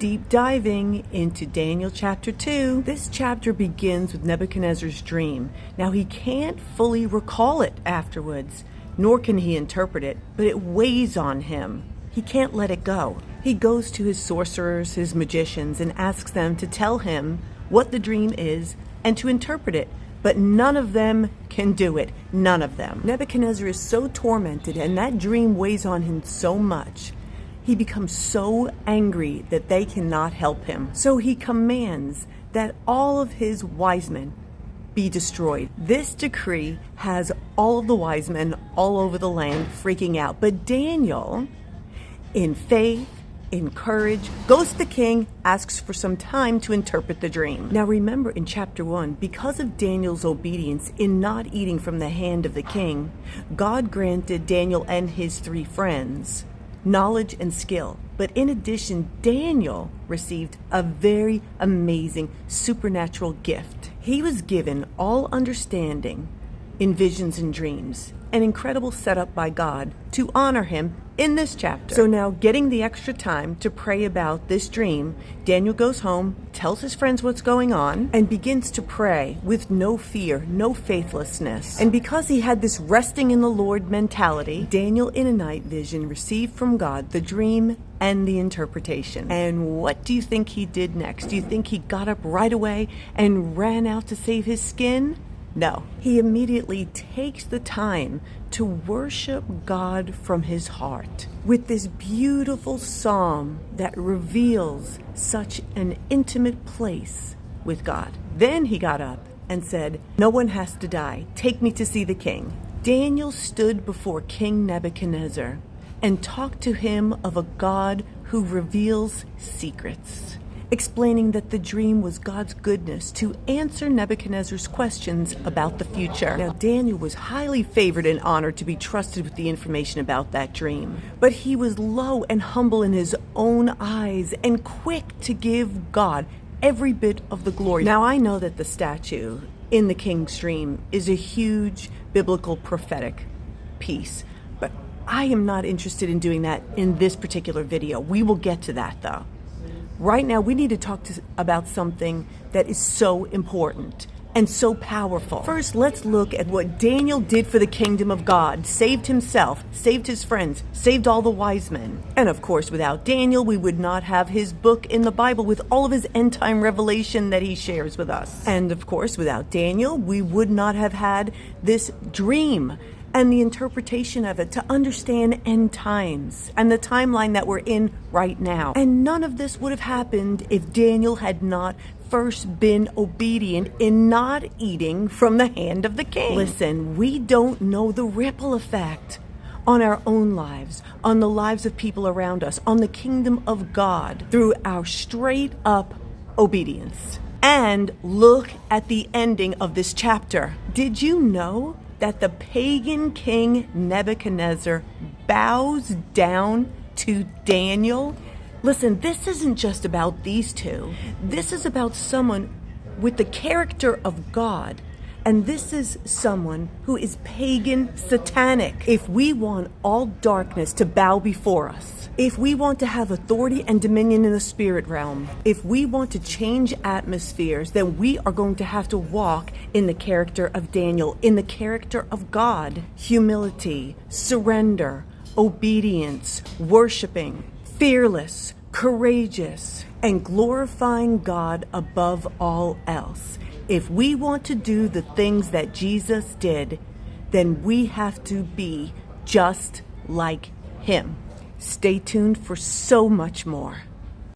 deep diving into Daniel chapter 2. This chapter begins with Nebuchadnezzar's dream. Now, he can't fully recall it afterwards, nor can he interpret it, but it weighs on him. He can't let it go. He goes to his sorcerers, his magicians, and asks them to tell him what the dream is and to interpret it. But none of them can do it. None of them. Nebuchadnezzar is so tormented, and that dream weighs on him so much. He becomes so angry that they cannot help him. So he commands that all of his wise men be destroyed. This decree has all of the wise men all over the land freaking out. But Daniel, in faith, in courage, goes to the king, asks for some time to interpret the dream. Now remember, in chapter 1, because of Daniel's obedience in not eating from the hand of the king, God granted Daniel and his 3 friends knowledge and skill. But in addition, Daniel received a very amazing supernatural gift. He was given all understanding in visions and dreams, an incredible setup by God to honor him in this chapter. So now, getting the extra time to pray about this dream, Daniel goes home, tells his friends what's going on, and begins to pray with no fear, no faithlessness. And because he had this resting in the Lord mentality, Daniel in a night vision received from God the dream and the interpretation. And what do you think he did next? Do you think he got up right away and ran out to save his skin? No, he immediately takes the time to worship God from his heart with this beautiful psalm that reveals such an intimate place with God. Then he got up and said, "No one has to die. Take me to see the king." Daniel stood before King Nebuchadnezzar and talked to him of a God who reveals secrets, explaining that the dream was God's goodness to answer Nebuchadnezzar's questions about the future. Now, Daniel was highly favored and honored to be trusted with the information about that dream. But he was low and humble in his own eyes and quick to give God every bit of the glory. Now, I know that the statue in the king's dream is a huge biblical prophetic piece, but I am not interested in doing that in this particular video. We will get to that, though. Right now, we need to talk about something that is so important and so powerful. First, let's look at what Daniel did for the kingdom of God. Saved himself, saved his friends, saved all the wise men. And of course, without Daniel, we would not have his book in the Bible with all of his end-time revelation that he shares with us. And of course, without Daniel, we would not have had this dream and the interpretation of it to understand end times and the timeline that we're in right now. And none of this would have happened if Daniel had not first been obedient in not eating from the hand of the king. Listen, we don't know the ripple effect on our own lives, on the lives of people around us, on the kingdom of God through our straight up obedience. And look at the ending of this chapter. Did you know that the pagan king Nebuchadnezzar bows down to Daniel? Listen, this isn't just about these two. This is about someone with the character of God. And this is someone who is pagan, satanic. If we want all darkness to bow before us, if we want to have authority and dominion in the spirit realm, if we want to change atmospheres, then we are going to have to walk in the character of Daniel, in the character of God. Humility, surrender, obedience, worshiping, fearless, courageous, and glorifying God above all else. If we want to do the things that Jesus did, then we have to be just like him. Stay tuned for so much more.